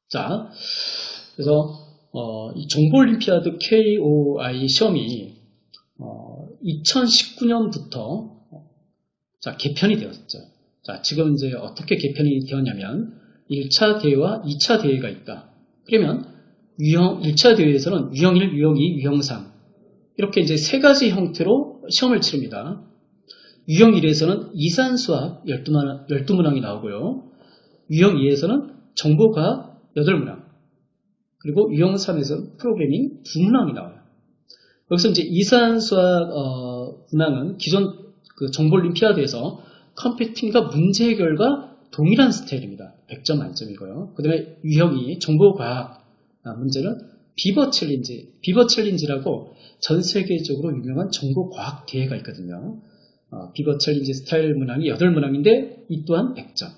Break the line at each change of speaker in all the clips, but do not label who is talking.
자, 그래서 이 정보올림피아드 KOI 시험이 2019년부터 자, 개편이 되었죠. 자, 지금 이제 어떻게 개편이 되었냐면 1차 대회와 2차 대회가 있다. 그러면 1차 대회에서는 유형 1, 유형 2, 유형 3 이렇게 이제 세 가지 형태로 시험을 치릅니다. 유형 1에서는 이산수학 12문항이 나오고요. 유형 2에서는 정보과학 8문항, 그리고 유형 3에서는 프로그래밍 2문항이 나와요. 여기서 이제 이산수학 문항은 기존 그 정보올림피아드에서 컴퓨팅과 문제 해결과 동일한 스타일입니다. 100점 만점이고요. 그 다음에 유형 2 정보과학 문제는 비버 챌린지라고 전 세계적으로 유명한 정보과학 대회가 있거든요. 비버 챌린지 스타일 문항이 8문항인데 이 또한 100점.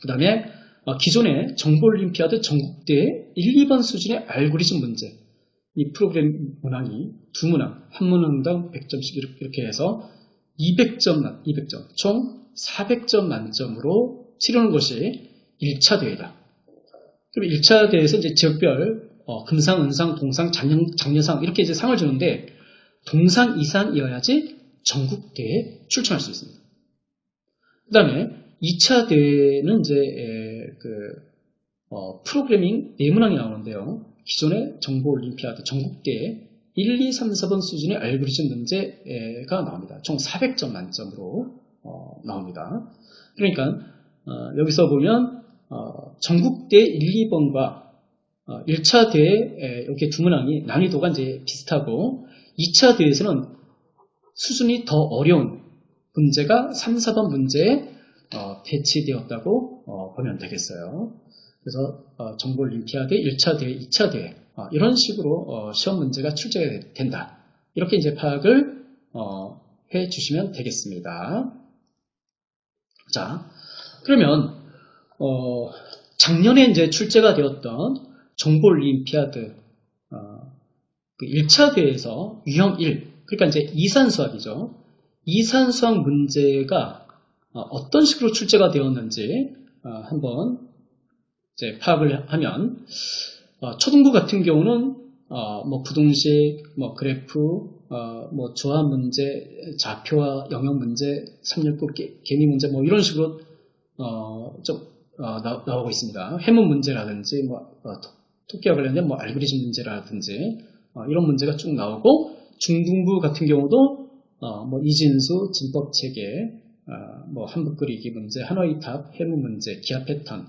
그 다음에 기존의 정보올림피아드 전국대회 1, 2번 수준의 알고리즘 문제, 이 프로그램 문항이 2문항, 한 문항당 100점씩 이렇게 해서 200점, 총 400점 만점으로 치르는 것이 1차 대회다. 그럼 1차 대회에서 이제 지역별 금상, 은상, 동상, 장려상 이렇게 이제 상을 주는데 동상 이상이어야지 전국대회에 출전할 수 있습니다. 그 다음에 2차 대회는 이제 프로그래밍 4문항이 나오는데요. 기존의 정보올림피아드 전국대회 1, 2, 3, 4번 수준의 알고리즘 문제가 나옵니다. 총 400점 만점으로 나옵니다. 그러니까 여기서 보면 전국대 1, 2번과 1차 대회 이렇게 두 문항이 난이도가 이제 비슷하고 2차 대회에서는 수준이 더 어려운 문제가 3, 4번 문제에 배치되었다고 보면 되겠어요. 그래서 정보올림피아드 1차 대회, 2차 대회 이런 식으로 시험 문제가 출제가 된다. 이렇게 이제 파악을 해 주시면 되겠습니다. 자, 그러면 작년에 이제 출제가 되었던 정보올림피아드 그 1차 대회에서 유형 1, 그러니까 이제 이산수학이죠. 이산수학 문제가 어떤 식으로 출제가 되었는지 한번 이제 파악을 하면 초등부 같은 경우는 뭐 부등식, 뭐 그래프, 뭐 조합 문제, 좌표와 영역 문제, 369 개미 문제 뭐 이런 식으로 좀 나오고 있습니다. 해문 문제라든지 뭐 토끼와 관련된 뭐 알고리즘 문제라든지 이런 문제가 쭉 나오고 중등부 같은 경우도 뭐 이진수, 진법 체계, 뭐 한북 그리기 문제, 하노이탑, 해문 문제, 기하 패턴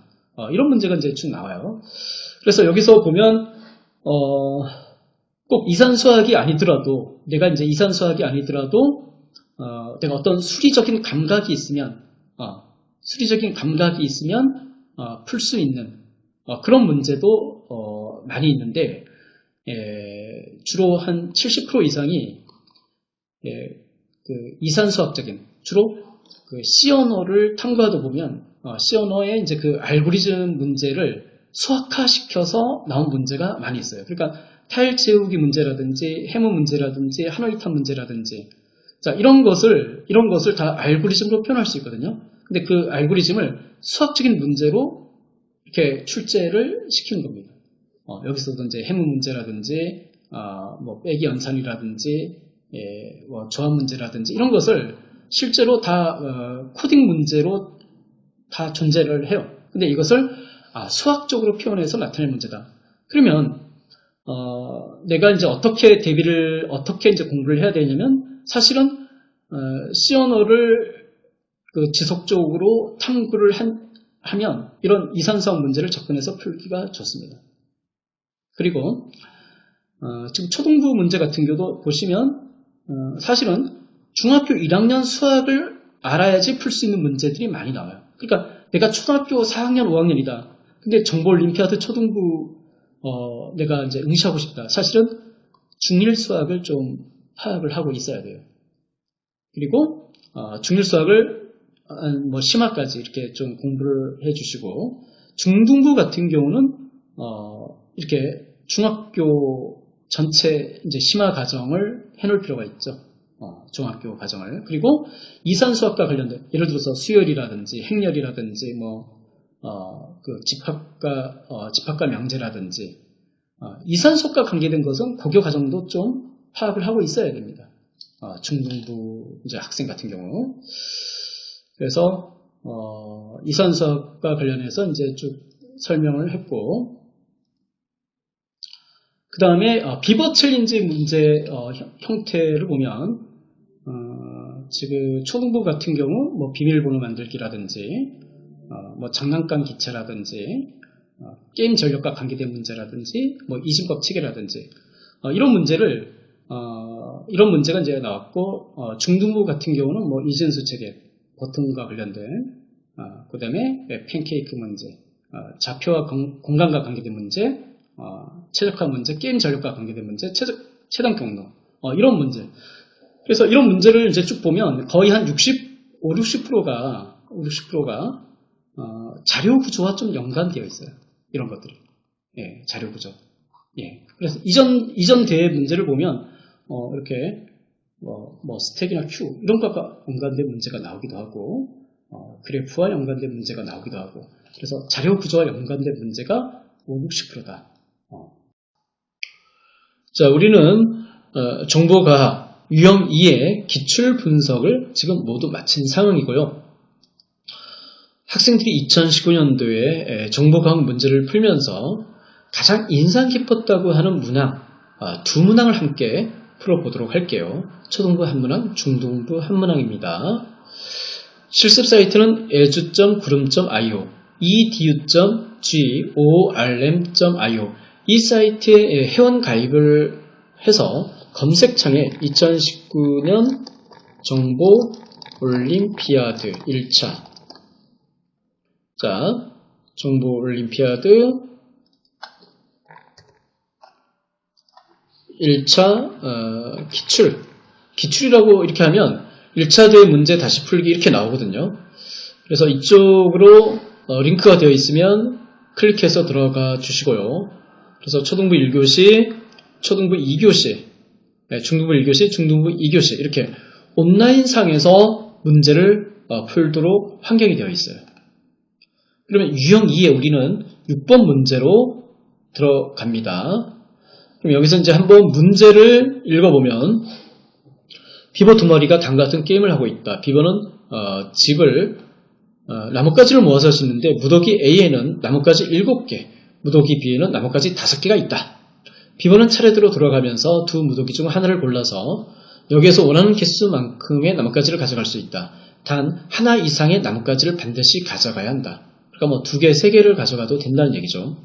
이런 문제가 이제 쭉 나와요. 그래서 여기서 보면 꼭 이산수학이 아니더라도 내가 이제 이산수학이 아니더라도 내가 어떤 수리적인 감각이 있으면 풀 수 있는 그런 문제도 많이 있는데 주로 한 70% 이상이 그 이산수학적인 주로 그 C 언어를 탐구하다 보면 C 언어의 이제 그 알고리즘 문제를 수학화시켜서 나온 문제가 많이 있어요. 그러니까 타일 채우기 문제라든지 해문 문제라든지 하노이탑 문제라든지 자 이런 것을 다 알고리즘으로 표현할 수 있거든요. 근데 그 알고리즘을 수학적인 문제로 이렇게 출제를 시키는 겁니다. 여기서도 이제 해문 문제라든지 뭐 빼기 연산이라든지 뭐 조합 문제라든지 이런 것을 실제로 다 코딩 문제로 다 존재를 해요. 근데 이것을 수학적으로 표현해서 나타낼 문제다. 그러면 내가 이제 어떻게 이제 공부를 해야 되냐면 사실은 C 언어를 그 지속적으로 탐구를 하면 이런 이산수학 문제를 접근해서 풀기가 좋습니다. 그리고 지금 초등부 문제 같은 경우도 보시면 사실은 중학교 1학년 수학을 알아야지 풀 수 있는 문제들이 많이 나와요. 그러니까 내가 초등학교 4학년, 5학년이다. 근데 정보올림피아드 초등부 내가 이제 응시하고 싶다. 사실은 중1 수학을 좀 파악을 하고 있어야 돼요. 그리고 중1 수학을 뭐 심화까지 이렇게 좀 공부를 해주시고 중등부 같은 경우는 이렇게 중학교 전체 이제 심화 과정을 해놓을 필요가 있죠. 중학교 과정을. 그리고 이산수학과 관련된 예를 들어서 수열이라든지 행렬이라든지 뭐 그 집합과 명제라든지 이산속과 관계된 것은 고교 과정도 좀 파악을 하고 있어야 됩니다. 중등부 이제 학생 같은 경우. 그래서 이산속과 관련해서 이제 쭉 설명을 했고, 그 다음에 비버 챌린지 문제 형태를 보면 지금 초등부 같은 경우 뭐 비밀번호 만들기라든지 뭐 장난감 기체라든지 게임 전력과 관계된 문제라든지 뭐 이진법 체계라든지 이런 문제가 이제 나왔고, 중등부 같은 경우는 뭐 이진수 체계 버튼과 관련된 그 다음에 팬케이크 문제, 좌표와 공간과 관계된 문제, 최적화 문제, 게임 전력과 관계된 문제, 최단 경로 이런 문제. 그래서 이런 문제를 이제 쭉 보면 거의 한 60%가 자료 구조와 좀 연관되어 있어요. 이런 것들이. 예, 자료 구조. 예. 그래서 이전 대회 문제를 보면 이렇게 뭐 스택이나 큐 이런 것과 연관된 문제가 나오기도 하고, 그래프와 연관된 문제가 나오기도 하고, 그래서 자료 구조와 연관된 문제가 60%다. 자, 우리는 정보과학 유형 2의 기출 분석을 지금 모두 마친 상황이고요. 학생들이 2019년도에 정보과학 문제를 풀면서 가장 인상 깊었다고 하는 문항, 두 문항을 함께 풀어보도록 할게요. 초등부 한 문항, 중등부 한 문항입니다. 실습 사이트는 edu.gurum.io, edu.gorm.io 이 사이트에 회원 가입을 해서 검색창에 2019년 정보 올림피아드 1차, 자, 정보 올림피아드 1차 기출이라고 이렇게 하면 1차 대회 문제 다시 풀기 이렇게 나오거든요. 그래서 이쪽으로 링크가 되어 있으면 클릭해서 들어가 주시고요. 그래서 초등부 1교시, 초등부 2교시, 중등부 1교시, 중등부 2교시 이렇게 온라인상에서 문제를 풀도록 환경이 되어 있어요. 그러면 유형 2에 우리는 6번 문제로 들어갑니다. 그럼 여기서 이제 한번 문제를 읽어보면, 비버 두 마리가 당 같은 게임을 하고 있다. 비버는 나뭇가지를 모아서 짓는데 무더기 A에는 나뭇가지 7개, 무더기 B에는 나뭇가지 5개가 있다. 비버는 차례대로 돌아가면서 두 무더기 중 하나를 골라서 여기에서 원하는 개수만큼의 나뭇가지를 가져갈 수 있다. 단 하나 이상의 나뭇가지를 반드시 가져가야 한다. 그러니까 뭐 2개, 3개를 가져가도 된다는 얘기죠.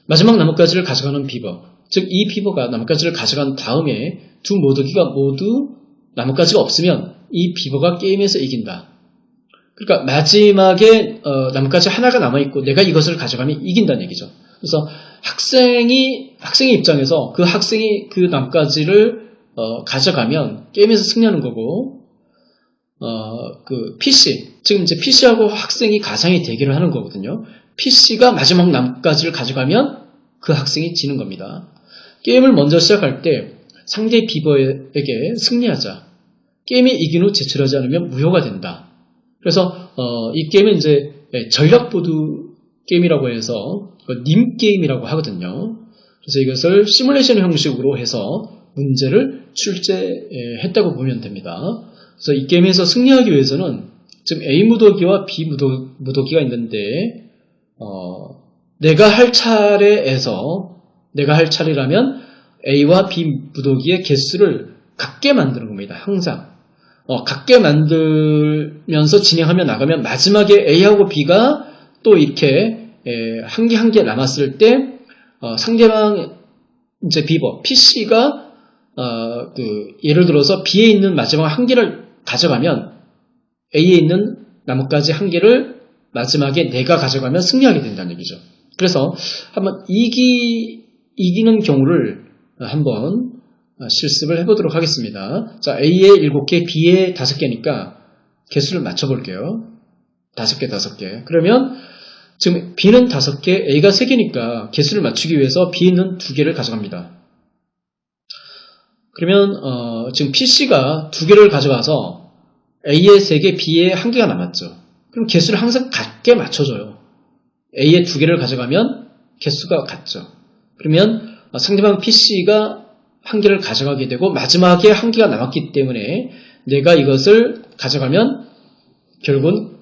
마지막 나뭇가지를 가져가는 비버, 즉 이 비버가 나뭇가지를 가져간 다음에 두 무더기가 모두 나뭇가지가 없으면 이 비버가 게임에서 이긴다. 그러니까 마지막에 나뭇가지 하나가 남아있고 내가 이것을 가져가면 이긴다는 얘기죠. 그래서 학생의 입장에서 그 학생이 그 나뭇가지를 가져가면 게임에서 승리하는 거고, 그 PC, 즉 이제 PC하고 학생이 가상의 대결을 하는 거거든요. PC가 마지막 나뭇가지를 가져가면 그 학생이 지는 겁니다. 게임을 먼저 시작할 때 상대 비버에게 승리하자, 게임이 이긴 후 제출하지 않으면 무효가 된다. 그래서 이 게임은 이제 전략보드 게임이라고 해서 님 게임이라고 하거든요. 그래서 이것을 시뮬레이션 형식으로 해서 문제를 출제했다고 보면 됩니다. 그래서 이 게임에서 승리하기 위해서는 지금 A 무더기와 B 무더기가 있는데 내가 할 차례라면 A와 B 무더기의 개수를 같게 만드는 겁니다. 항상 같게 만들면서 진행하며 나가면 마지막에 A하고 B가 또 이렇게 한 개 남았을 때 상대방 이제 비버 PC가 예를 들어서 B에 있는 마지막 한 개를 가져가면 A에 있는 나뭇가지 한 개를 마지막에 내가 가져가면 승리하게 된다는 얘기죠. 그래서 한번 이기는 경우를 한번 실습을 해보도록 하겠습니다. 자, A에 7개, B에 5개니까 개수를 맞춰볼게요. 5개, 5개. 그러면 지금 B는 5개, A가 3개니까 개수를 맞추기 위해서 B는 2개를 가져갑니다. 그러면 지금 PC가 2개를 가져가서 A에 3개, B에 1개가 남았죠. 그럼 개수를 항상 같게 맞춰줘요. A의 2개를 가져가면 개수가 같죠. 그러면 상대방 PC가 1개를 가져가게 되고 마지막에 1개가 남았기 때문에 내가 이것을 가져가면 결국은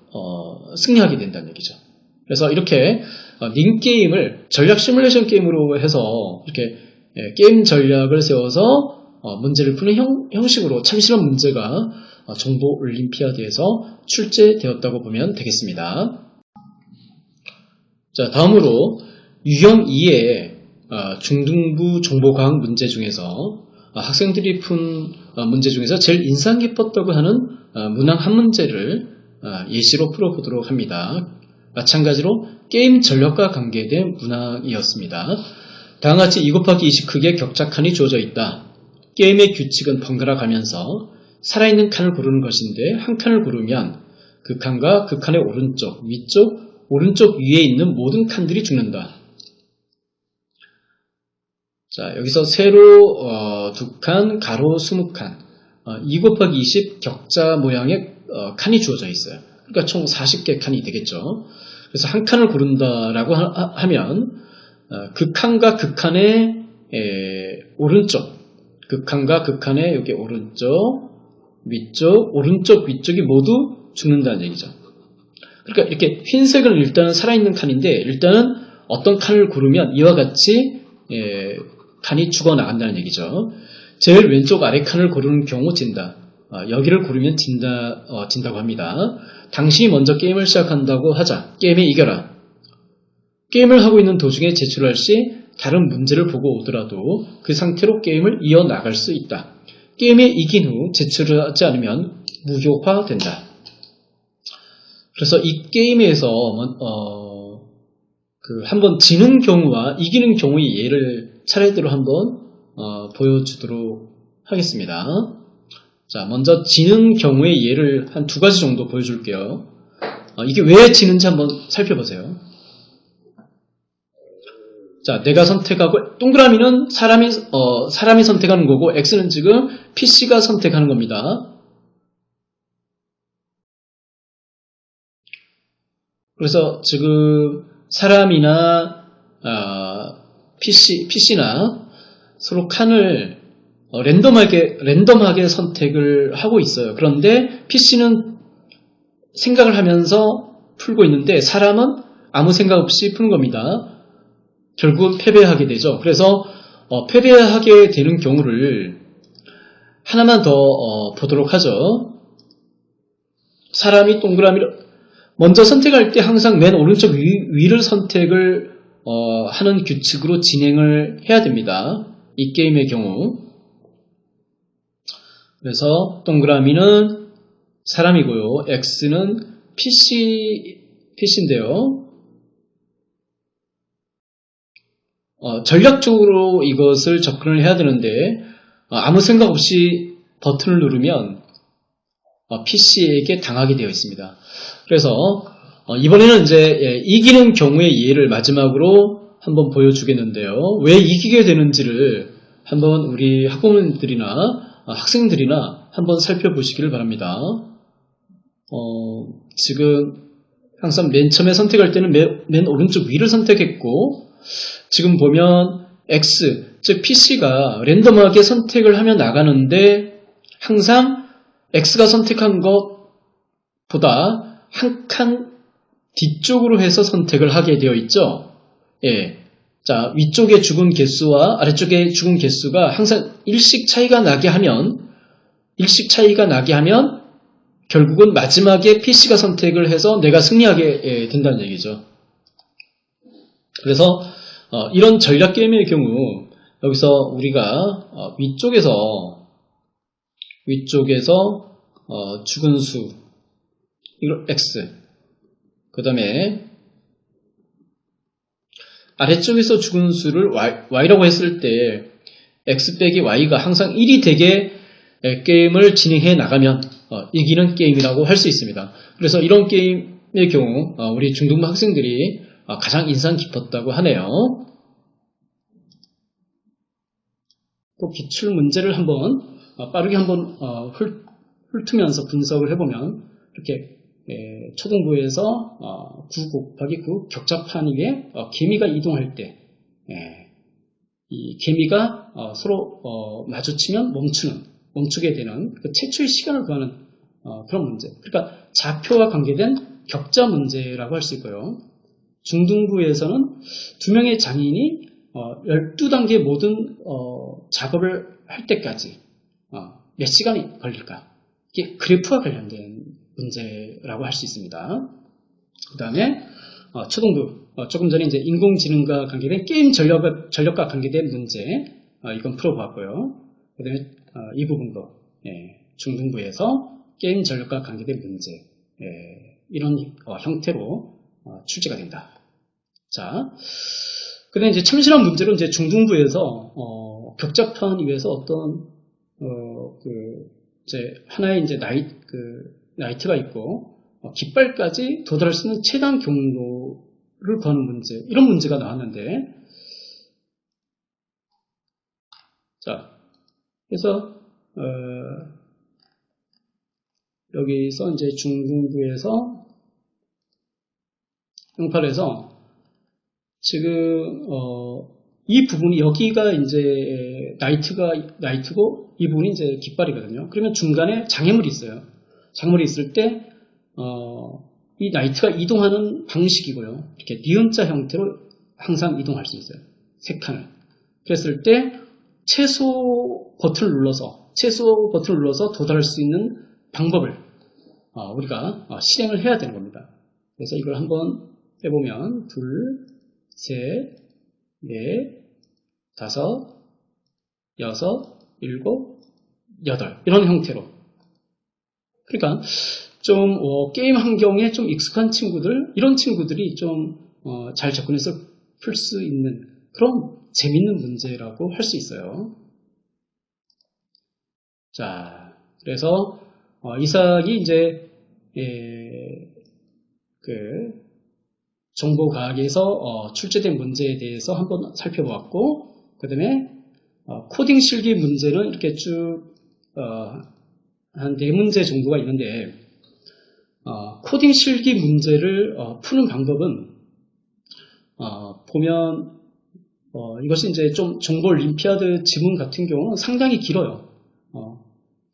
승리하게 된다는 얘기죠. 그래서 이렇게 링게임을 전략 시뮬레이션 게임으로 해서 이렇게 게임 전략을 세워서 문제를 푸는 형식으로 참신한 문제가 정보 올림피아드에서 출제되었다고 보면 되겠습니다. 자, 다음으로 유형 2의 중등부 정보과학 문제 중에서 학생들이 푼 문제 중에서 제일 인상 깊었다고 하는 문항 한 문제를 예시로 풀어보도록 합니다. 마찬가지로 게임 전략과 관계된 문항이었습니다. 다음과 같이 2 곱하기 20 크기의 격자 칸이 주어져 있다. 게임의 규칙은 번갈아 가면서 살아있는 칸을 고르는 것인데 한 칸을 고르면 그 칸과 그 칸의 오른쪽, 위쪽, 오른쪽 위에 있는 모든 칸들이 죽는다. 자, 여기서 세로 2칸, 가로 20칸, 2 곱하기 20 격자 모양의 칸이 주어져 있어요. 그러니까 총 40개 칸이 되겠죠. 그래서 한 칸을 고른다라고 하면 그 칸과 그 칸의 오른쪽, 그 칸과 그 칸의 여기 오른쪽, 위쪽, 오른쪽, 위쪽이 모두 죽는다는 얘기죠. 그러니까 이렇게 흰색은 일단은 살아있는 칸인데 일단은 어떤 칸을 고르면 이와 같이 칸이 죽어나간다는 얘기죠. 제일 왼쪽 아래 칸을 고르는 경우 진다. 여기를 고르면 진다고 합니다. 당신이 먼저 게임을 시작한다고 하자. 게임에 이겨라. 게임을 하고 있는 도중에 제출할 시 다른 문제를 보고 오더라도 그 상태로 게임을 이어나갈 수 있다. 게임에 이긴 후 제출하지 않으면 무효화된다. 그래서 이 게임에서 한번 지는 경우와 이기는 경우의 예를 차례대로 한번 보여주도록 하겠습니다. 자, 먼저 지는 경우의 예를 한 2가지 정도 보여줄게요. 이게 왜 지는지 한번 살펴보세요. 자, 내가 선택하고 동그라미는 사람이 선택하는 거고 X는 지금 PC가 선택하는 겁니다. 그래서 지금 사람이나 PC나 서로 칸을 랜덤하게 선택을 하고 있어요. 그런데 PC는 생각을 하면서 풀고 있는데 사람은 아무 생각 없이 푸는 겁니다. 결국은 패배하게 되죠. 그래서 패배하게 되는 경우를 하나만 더 보도록 하죠. 사람이 동그라미를 먼저 선택할 때 항상 맨 오른쪽 위를 선택을 하는 규칙으로 진행을 해야 됩니다. 이 게임의 경우. 그래서 동그라미는 사람이고요. X는 PC인데요. 전략적으로 이것을 접근을 해야 되는데 아무 생각 없이 버튼을 누르면 PC에게 당하게 되어 있습니다. 그래서 이번에는 이제 이기는 경우의 예를 마지막으로 한번 보여주겠는데요. 왜 이기게 되는지를 한번 우리 학부모님들이나 학생들이나 한번 살펴보시기를 바랍니다. 지금 항상 맨 처음에 선택할 때는 맨 오른쪽 위를 선택했고 지금 보면 X, 즉 PC가 랜덤하게 선택을 하며 나가는데 항상 X가 선택한 것보다 한 칸 뒤쪽으로 해서 선택을 하게 되어 있죠. 예. 자, 위쪽에 죽은 개수와 아래쪽에 죽은 개수가 항상 일씩 차이가 나게 하면 결국은 마지막에 PC가 선택을 해서 내가 승리하게 된다는 얘기죠. 그래서 이런 전략 게임의 경우 여기서 우리가 위쪽에서 죽은 수 이거 X 그 다음에 아래쪽에서 죽은 수를 Y라고 했을 때 X 빼기 Y가 항상 1이 되게 게임을 진행해 나가면 이기는 게임이라고 할 수 있습니다. 그래서 이런 게임의 경우 우리 중등부 학생들이 가장 인상 깊었다고 하네요. 또 기출 문제를 한번 빠르게 한번 훑으면서 분석을 해보면 이렇게 초등부에서 9 곱하기 9 격자판 위에 개미가 이동할 때 이 개미가 서로 마주치면 멈추게 되는 그 최초의 시간을 구하는 그런 문제. 그러니까 좌표와 관계된 격자 문제라고 할 수 있고요. 중등부에서는 2명의 장인이 12단계 모든 작업을 할 때까지 몇 시간이 걸릴까? 이게 그래프와 관련된 문제라고 할 수 있습니다. 그 다음에 초등부, 조금 전에 이제 인공지능과 관계된 게임 전력과 관계된 문제, 이건 풀어보았고요. 그 다음에 이 부분도 중등부에서 게임 전력과 관계된 문제, 이런 형태로 출제가 된다. 자, 그 다음에 이제 참신한 문제로 이제 중등부에서 격자판 위에서 어떤 이제 하나의 이제 나이트가 있고 깃발까지 도달할 수 있는 최단 경로를 구하는 문제, 이런 문제가 나왔는데, 자, 그래서 여기서 이제 중등부에서 08에서 지금 이 부분이 여기가 이제 나이트고 이 부분이 이제 깃발이거든요. 그러면 중간에 장애물이 있어요. 장애물이 있을 때 이 나이트가 이동하는 방식이고요. 이렇게 니은자 형태로 항상 이동할 수 있어요. 세 칸을. 그랬을 때 최소 버튼을 눌러서 도달할 수 있는 방법을 우리가 실행을 해야 되는 겁니다. 그래서 이걸 한번 해보면 2, 3, 4, 5, 6, 7, 8 이런 형태로. 그러니까 좀 게임 환경에 좀 익숙한 친구들, 이런 친구들이 좀 잘 접근해서 풀 수 있는 그런 재밌는 문제라고 할 수 있어요. 자, 그래서 이삭이 이제 정보과학에서 출제된 문제에 대해서 한번 살펴보았고, 그 다음에 코딩 실기 문제는 이렇게 쭉 한 4문제 정도가 있는데, 코딩 실기 문제를 푸는 방법은 보면 이것이 이제 좀 정보 올림피아드 지문 같은 경우는 상당히 길어요.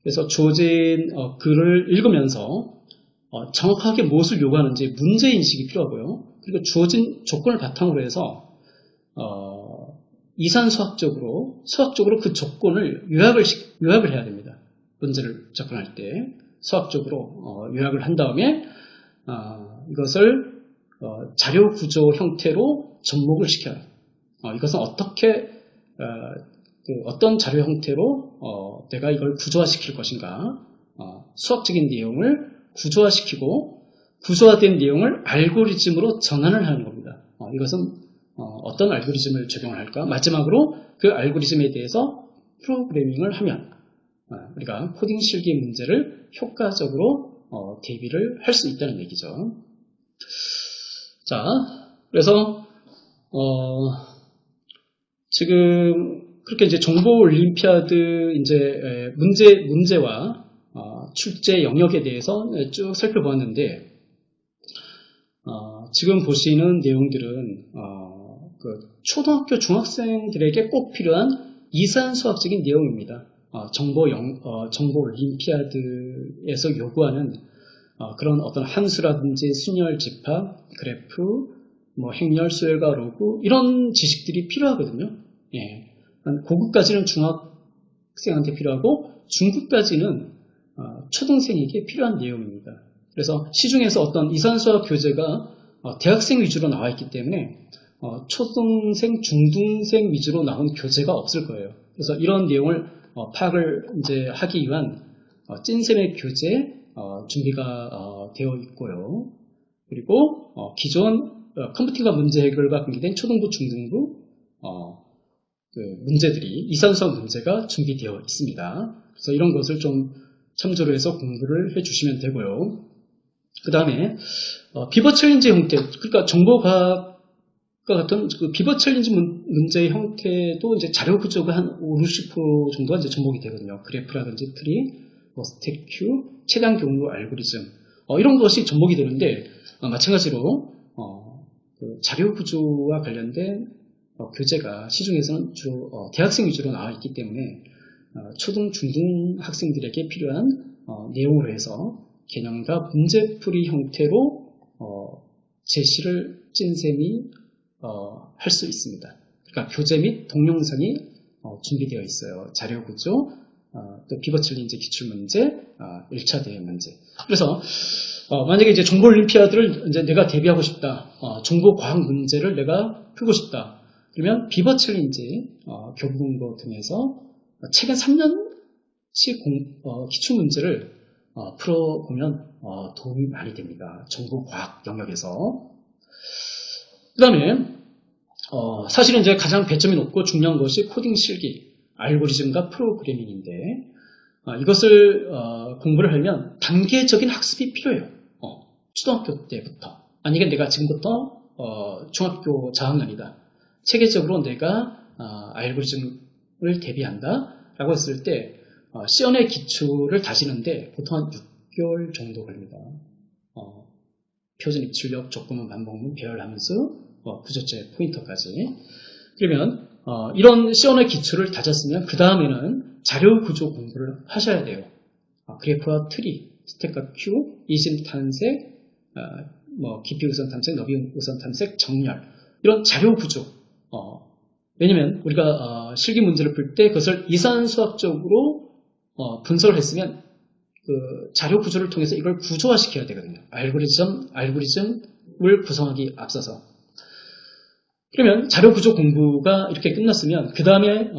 그래서 주어진 글을 읽으면서 정확하게 무엇을 요구하는지 문제인식이 필요하고요. 그리고 주어진 조건을 바탕으로 해서 이산수학적으로 그 조건을 요약을 해야 됩니다. 문제를 접근할 때 수학적으로 요약을 한 다음에 이것을 자료 구조 형태로 접목을 시켜요. 이것은 어떻게 어떤 자료 형태로 내가 이걸 구조화시킬 것인가, 수학적인 내용을 구조화시키고 구조화된 내용을 알고리즘으로 전환을 하는 겁니다. 이것은 어떤 알고리즘을 적용을 할까? 마지막으로 그 알고리즘에 대해서 프로그래밍을 하면 우리가 코딩 실기 문제를 효과적으로 대비를 할 수 있다는 얘기죠. 자, 그래서 지금 그렇게 이제 정보 올림피아드 이제 문제와 출제 영역에 대해서 쭉 살펴보았는데, 지금 보시는 내용들은 초등학교 중학생들에게 꼭 필요한 이산수학적인 내용입니다. 정보 올림피아드에서 요구하는 그런 어떤 함수라든지 순열 집합, 그래프, 행렬, 수열과 로그, 이런 지식들이 필요하거든요. 예. 고급까지는 중학생한테 필요하고 중급까지는 초등생에게 필요한 내용입니다. 그래서 시중에서 어떤 이산수학 교재가 대학생 위주로 나와 있기 때문에 초등생, 중등생 위주로 나온 교재가 없을 거예요. 그래서 이런 내용을 파악을 이제 하기 위한 찐쌤의 교재 준비가 되어 있고요. 그리고 기존 컴퓨팅과 문제 해결과 관계된 초등부, 중등부 문제들이 이산수학 문제가 준비되어 있습니다. 그래서 이런 것을 좀 참조로 해서 공부를 해주시면 되고요. 그 다음에 비버 챌린지 형태, 그러니까 정보과학과 같은 그 비버 챌린지 문제의 형태도 이제 자료 구조가 한 50% 정도가 이제 접목이 되거든요. 그래프라든지 트리, 스택 큐, 최단 경로 알고리즘, 이런 것이 접목이 되는데 마찬가지로 그 자료 구조와 관련된 교재가 시중에서는 주로 대학생 위주로 나와 있기 때문에 초등, 중등 학생들에게 필요한 내용으로 해서 개념과 문제풀이 형태로 제시를 찐쌤이 할 수 있습니다. 그러니까 교재 및 동영상이 준비되어 있어요. 자료 구조, 또 피벗 챌린지 기출문제, 1차 대회 문제. 그래서 만약에 이제 정보 올림피아드를 이제 내가 대비하고 싶다, 정보 과학 문제를 내가 풀고 싶다. 그러면 피벗 챌린지, 교보문고 등에서 최근 3년치 기출 문제를 풀어보면 도움이 많이 됩니다. 정보 과학 영역에서. 그 다음에 사실은 이제 가장 배점이 높고 중요한 것이 코딩 실기, 알고리즘과 프로그래밍인데 이것을 공부를 하려면 단계적인 학습이 필요해요. 초등학교 때부터. 만약에 내가 지금부터 중학교 저학년이다. 체계적으로 내가 알고리즘을 대비한다 라고 했을 때 시연의 기초를 다지는데 보통 한 6개월 정도 걸립니다. 표준 입출력, 족구문, 반복문, 배열함수, 구조체, 포인터까지. 그러면 이런 시연의 기초를 다졌으면 그 다음에는 자료 구조 공부를 하셔야 돼요. 그래프와 트리, 스택과 큐, 이심 탐색, 깊이 우선 탐색, 너비 우선 탐색, 정렬 이런 자료 구조. 왜냐면 우리가 실기 문제를 풀 때 그것을 이산수학적으로 분석을 했으면 그 자료 구조를 통해서 이걸 구조화시켜야 되거든요. 알고리즘을 구성하기 앞서서. 그러면 자료 구조 공부가 이렇게 끝났으면 그 다음에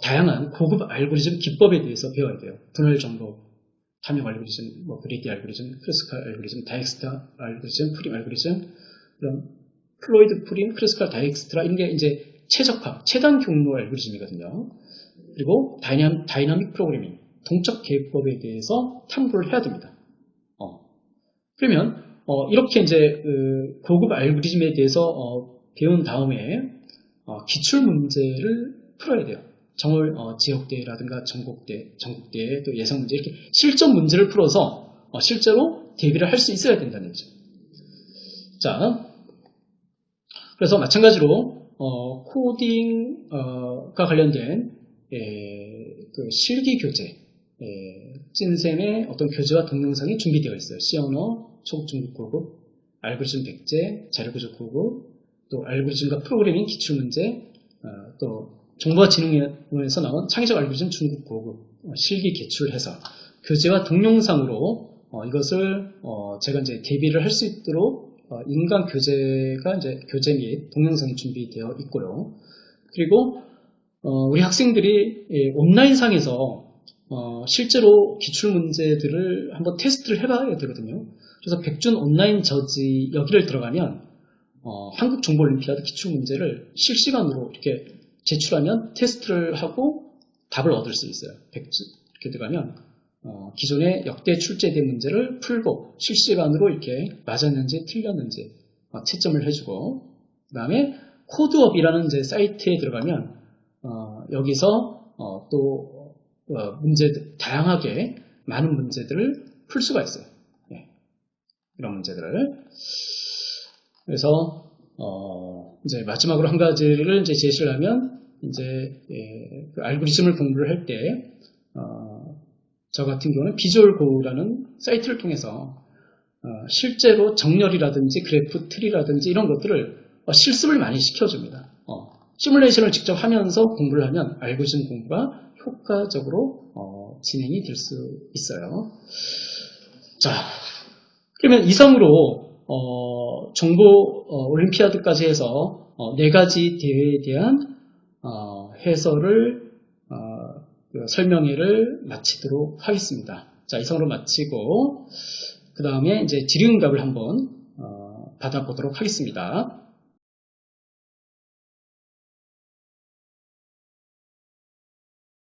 다양한 고급 알고리즘 기법에 대해서 배워야 돼요. 분할 정보, 탐욕 알고리즘, 그레이디 알고리즘, 크로스칼 알고리즘, 다이엑스트라 알고리즘, 프림 알고리즘, 그런 플로이드 프림, 크로스칼 다이엑스트라 이런 게 이제 최적화, 최단 경로 알고리즘이거든요. 그리고 다이나믹 프로그래밍, 동적 계획법에 대해서 탐구를 해야 됩니다. 그러면 이렇게 이제 고급 알고리즘에 대해서 배운 다음에 기출 문제를 풀어야 돼요. 정월 지역대회라든가 전국대회, 또 예상문제 이렇게 실전 문제를 풀어서 실제로 대비를 할 수 있어야 된다는 거죠. 자, 그래서 마찬가지로 코딩과 관련된 그 실기 교재, 찐쌤의 어떤 교재와 동영상이 준비되어 있어요. C언어, 초급, 중급, 고급, 알고리즘 백제, 자료구조 고급, 또 알고리즘과 프로그래밍 기출문제, 또 정보와 지능에서 나온 창의적 알고리즘 중급 고급, 실기 개출해서 교재와 동영상으로 이것을 제가 이제 대비를 할 수 있도록 인간 교재가 이제 교재 및 동영상이 준비되어 있고요. 그리고 우리 학생들이 온라인상에서 실제로 기출 문제들을 한번 테스트를 해봐야 되거든요. 그래서 백준 온라인 저지 여기를 들어가면 한국정보올림피아드 기출문제를 실시간으로 이렇게 제출하면 테스트를 하고 답을 얻을 수 있어요. 백준 이렇게 들어가면 기존에 역대 출제된 문제를 풀고 실시간으로 이렇게 맞았는지 틀렸는지 채점을 해주고 그 다음에 코드업이라는 이제 사이트에 들어가면 여기서 또 문제들 다양하게 많은 문제들을 풀 수가 있어요. 이런 문제들을. 그래서 이제 마지막으로 한 가지를 이제 제시를 하면 이제 그 알고리즘을 공부를 할 때 저 같은 경우는 비주얼고라는 사이트를 통해서 실제로 정렬이라든지 그래프 트리라든지 이런 것들을 실습을 많이 시켜줍니다. 시뮬레이션을 직접 하면서 공부를 하면 알고리즘 공부가 효과적으로 진행이 될 수 있어요. 자, 그러면 이상으로 정보 올림피아드까지 해서 4가지 대회에 대한 해설을 설명회를 마치도록 하겠습니다. 자, 이상으로 마치고 그 다음에 이제 질의응답을 한번 받아보도록 하겠습니다.